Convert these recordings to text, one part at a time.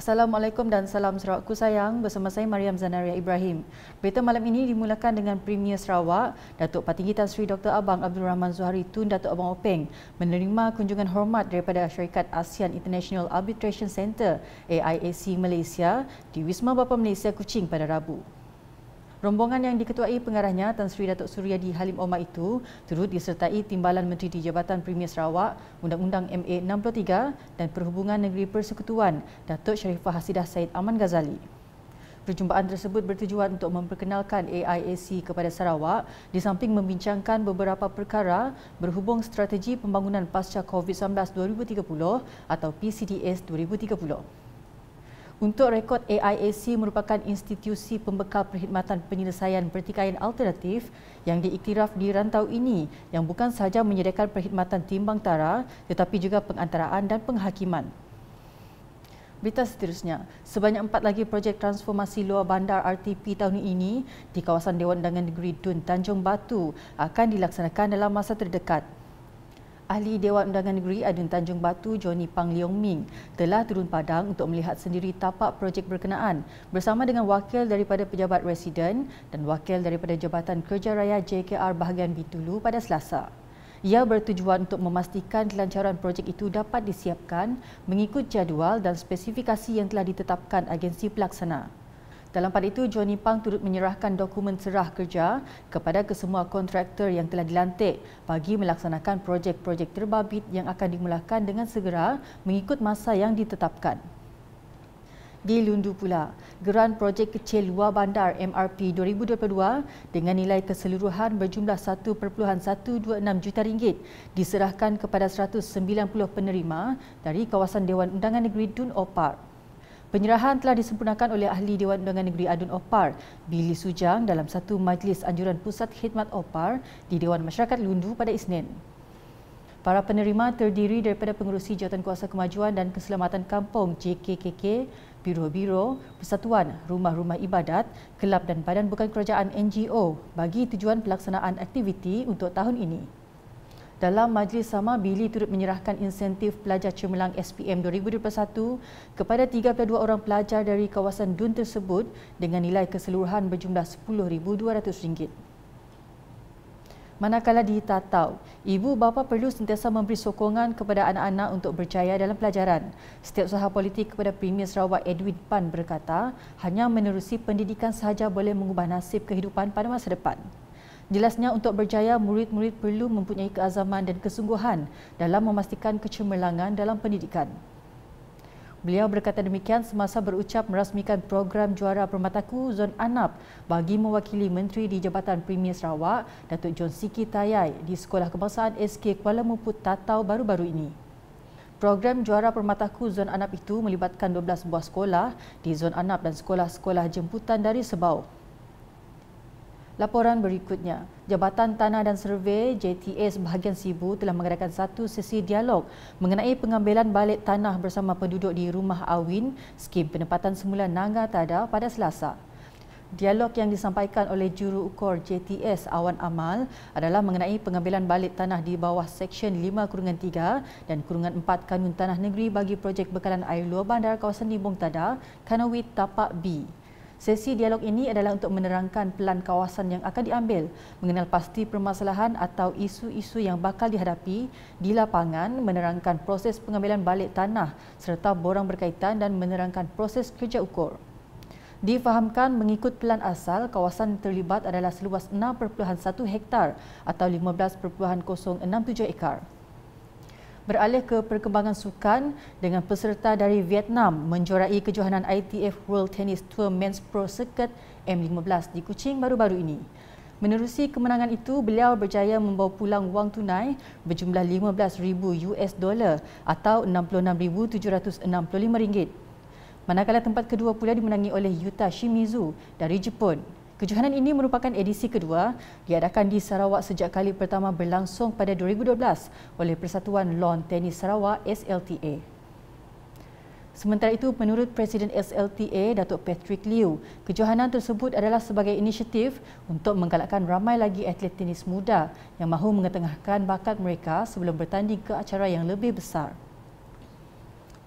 Assalamualaikum dan salam Sarawakku sayang. Bersama saya Mariam Zanaria Ibrahim. Berita malam ini dimulakan dengan Premier Sarawak, Datuk Patinggi Tan Sri Dr. Abang Abdul Rahman Zuhari Tun Datuk Abang Openg menerima kunjungan hormat daripada Syarikat ASEAN International Arbitration Centre AIAC Malaysia di Wisma Bapa Malaysia Kuching pada Rabu. Rombongan yang diketuai pengarahnya Tan Sri Datuk Suryadi Halim Omar itu turut disertai Timbalan Menteri di Jabatan Premier Sarawak, Undang-Undang MA 63 dan Perhubungan Negeri Persekutuan, Datuk Sharifah Hasidah Said Aman Ghazali. Perjumpaan tersebut bertujuan untuk memperkenalkan AIAC kepada Sarawak di samping membincangkan beberapa perkara berhubung strategi pembangunan pasca COVID-19 2030 atau PCDS 2030. Untuk rekod, AIAC merupakan institusi pembekal perkhidmatan penyelesaian pertikaian alternatif yang diiktiraf di rantau ini yang bukan sahaja menyediakan perkhidmatan timbang tara tetapi juga pengantaraan dan penghakiman. Berita seterusnya, sebanyak 4 lagi projek transformasi luar bandar RTP tahun ini di kawasan Dewan Undangan Negeri Dun Tanjung Batu akan dilaksanakan dalam masa terdekat. Ahli Dewan Undangan Negeri Adun Tanjung Batu Johnny Pang Leong Ming telah turun padang untuk melihat sendiri tapak projek berkenaan bersama dengan wakil daripada Pejabat Residen dan wakil daripada Jabatan Kerja Raya JKR bahagian Bintulu pada Selasa. Ia bertujuan untuk memastikan kelancaran projek itu dapat disiapkan mengikut jadual dan spesifikasi yang telah ditetapkan agensi pelaksana. Dalam pada itu, Johnny Pang turut menyerahkan dokumen serah kerja kepada kesemua kontraktor yang telah dilantik bagi melaksanakan projek-projek terbabit yang akan dimulakan dengan segera mengikut masa yang ditetapkan. Di Lundu pula, geran projek kecil luar bandar MRP 2022 dengan nilai keseluruhan berjumlah 1.126 juta ringgit diserahkan kepada 190 penerima dari kawasan Dewan Undangan Negeri Dun Opar. Penyerahan telah disempurnakan oleh Ahli Dewan Undangan Negeri Adun Opar, Billy Sujang dalam satu majlis anjuran Pusat Khidmat Opar di Dewan Masyarakat Lundu pada Isnin. Para penerima terdiri daripada pengerusi Jawatankuasa Kemajuan dan Keselamatan Kampung JKKK, biro-biro, persatuan, rumah-rumah ibadat, kelab dan badan bukan kerajaan NGO bagi tujuan pelaksanaan aktiviti untuk tahun ini. Dalam majlis sama, Billy turut menyerahkan insentif pelajar cemerlang SPM 2021 kepada 32 orang pelajar dari kawasan Dun tersebut dengan nilai keseluruhan berjumlah RM10,200. Manakala di Tatau, ibu bapa perlu sentiasa memberi sokongan kepada anak-anak untuk berjaya dalam pelajaran. Setiausaha politik kepada Premier Sarawak Edwin Pan berkata, hanya menerusi pendidikan sahaja boleh mengubah nasib kehidupan pada masa depan. Jelasnya untuk berjaya, murid-murid perlu mempunyai keazaman dan kesungguhan dalam memastikan kecemerlangan dalam pendidikan. Beliau berkata demikian semasa berucap merasmikan program Juara Permataku Zon Anap bagi mewakili Menteri di Jabatan Premier Sarawak, Datuk John Siki Tayai di Sekolah Kebangsaan SK Kuala Lumpur Tatau baru-baru ini. Program Juara Permataku Zon Anap itu melibatkan 12 buah sekolah di Zon Anap dan sekolah-sekolah jemputan dari Sebau. Laporan berikutnya, Jabatan Tanah dan Survey JTS bahagian Sibu telah mengadakan satu sesi dialog mengenai pengambilan balik tanah bersama penduduk di Rumah Awin, skim penempatan semula Nanga Tada pada Selasa. Dialog yang disampaikan oleh Juru Ukur JTS Awan Amal adalah mengenai pengambilan balik tanah di bawah Seksyen 5-3 dan -4 Kanun Tanah Negeri bagi projek bekalan air luar bandar kawasan Limbung Tada, Kanawit Tapak B. Sesi dialog ini adalah untuk menerangkan pelan kawasan yang akan diambil, mengenal pasti permasalahan atau isu-isu yang bakal dihadapi di lapangan, menerangkan proses pengambilan balik tanah serta borang berkaitan dan menerangkan proses kerja ukur. Difahamkan mengikut pelan asal, kawasan terlibat adalah seluas 6.1 hektar atau 15.067 ekar. Beralih ke perkembangan sukan dengan peserta dari Vietnam menjuarai kejohanan ITF World Tennis Tour Men's Pro Circuit M15 di Kuching baru-baru ini. Menerusi kemenangan itu, beliau berjaya membawa pulang wang tunai berjumlah $15,000 atau RM66,765. Manakala tempat kedua pula dimenangi oleh Yuta Shimizu dari Jepun. Kejohanan ini merupakan edisi kedua diadakan di Sarawak sejak kali pertama berlangsung pada 2012 oleh Persatuan Lawn Tenis Sarawak SLTA. Sementara itu, menurut Presiden SLTA, Datuk Patrick Liu, kejohanan tersebut adalah sebagai inisiatif untuk menggalakkan ramai lagi atlet tenis muda yang mahu mengetengahkan bakat mereka sebelum bertanding ke acara yang lebih besar.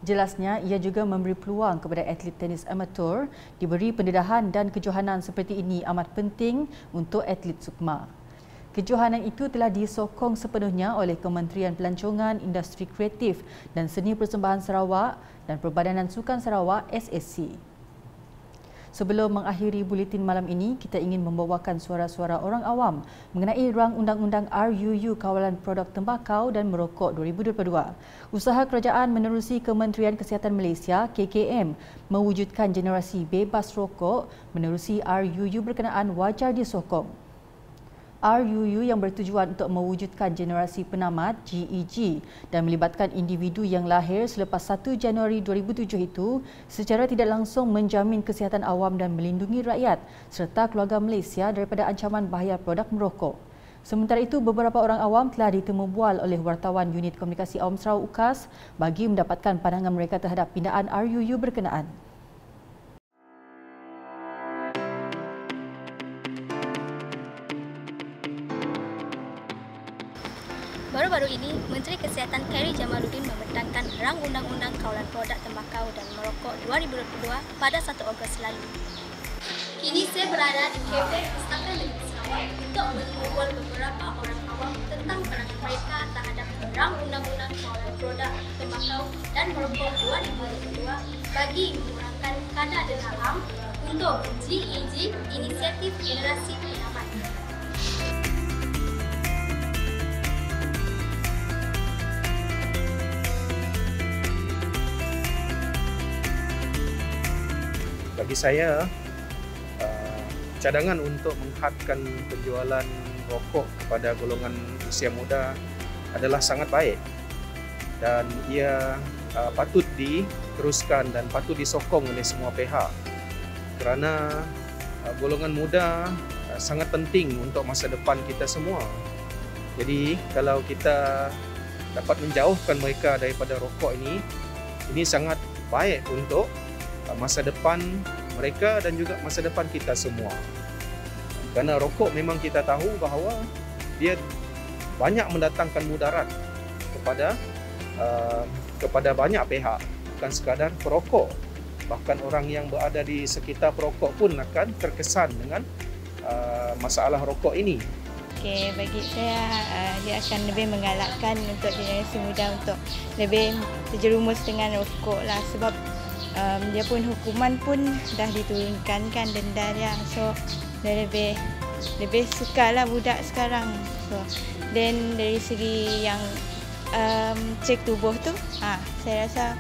Jelasnya, ia juga memberi peluang kepada atlet tenis amatur diberi pendedahan dan kejohanan seperti ini amat penting untuk atlet sukma. Kejohanan itu telah disokong sepenuhnya oleh Kementerian Pelancongan, Industri Kreatif dan Seni Persembahan Sarawak dan Perbadanan Sukan Sarawak SSC. Sebelum mengakhiri buletin malam ini, kita ingin membawakan suara-suara orang awam mengenai rang undang-undang RUU Kawalan Produk Tembakau dan Merokok 2022. Usaha kerajaan menerusi Kementerian Kesihatan Malaysia KKM mewujudkan generasi bebas rokok menerusi RUU berkenaan wajar disokong. RUU yang bertujuan untuk mewujudkan generasi penamat GEG dan melibatkan individu yang lahir selepas 1 Januari 2007 itu secara tidak langsung menjamin kesihatan awam dan melindungi rakyat serta keluarga Malaysia daripada ancaman bahaya produk merokok. Sementara itu, beberapa orang awam telah ditemu bual oleh wartawan Unit Komunikasi Awam Sarawak UKAS bagi mendapatkan pandangan mereka terhadap pindaan RUU berkenaan. Baru-baru ini, Menteri Kesihatan Khairy Jamaluddin membentangkan rang Undang-Undang Kawalan Produk Tembakau dan Merokok 2022 pada 1 Ogos lalu. Kini saya berada di Kafe Pustaka Negeri Sarawak untuk mengumpul beberapa orang awam tentang pandangan mereka terhadap rang Undang-Undang Kawalan Produk Tembakau dan Merokok 2022 bagi mengurangkan kadar dengharam untuk GEG, Inisiatif Generasi Penamat. Bagi saya, cadangan untuk menghadkan penjualan rokok kepada golongan usia muda adalah sangat baik dan ia patut diteruskan dan patut disokong oleh semua pihak kerana golongan muda sangat penting untuk masa depan kita semua. Jadi kalau kita dapat menjauhkan mereka daripada rokok ini sangat baik untuk masa depan mereka dan juga masa depan kita semua. Kerana rokok memang kita tahu bahawa dia banyak mendatangkan mudarat kepada banyak pihak, bukan sekadar perokok. Bahkan orang yang berada di sekitar perokok pun akan terkesan dengan masalah rokok ini. Okey, bagi saya dia akan lebih menggalakkan untuk generasi muda untuk lebih terjerumus dengan rokok lah, sebab dia pun hukuman pun dah diturunkan kan, denda dia, so dia lebih suka lah budak sekarang. So then dari segi yang cek tubuh tu, saya rasa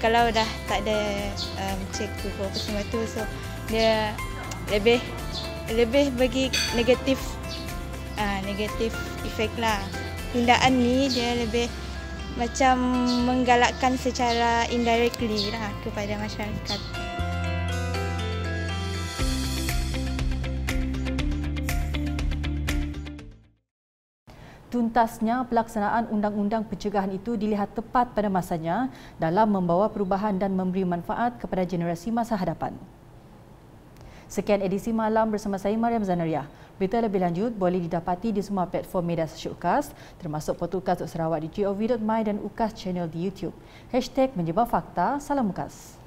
kalau dah tak ada cek tubuh semua tu, so dia lebih bagi negatif efek lah. Pindaan ni dia lebih macam menggalakkan secara indirectly lah kepada masyarakat. Tuntasnya pelaksanaan undang-undang pencegahan itu dilihat tepat pada masanya dalam membawa perubahan dan memberi manfaat kepada generasi masa hadapan. Sekian edisi malam bersama saya Mariam Zanaria. Berita lebih lanjut boleh didapati di semua platform media sosial UKAS termasuk portal UKAS Sarawak di gov.my dan UKAS channel di YouTube. #menyebar fakta, salam UKAS.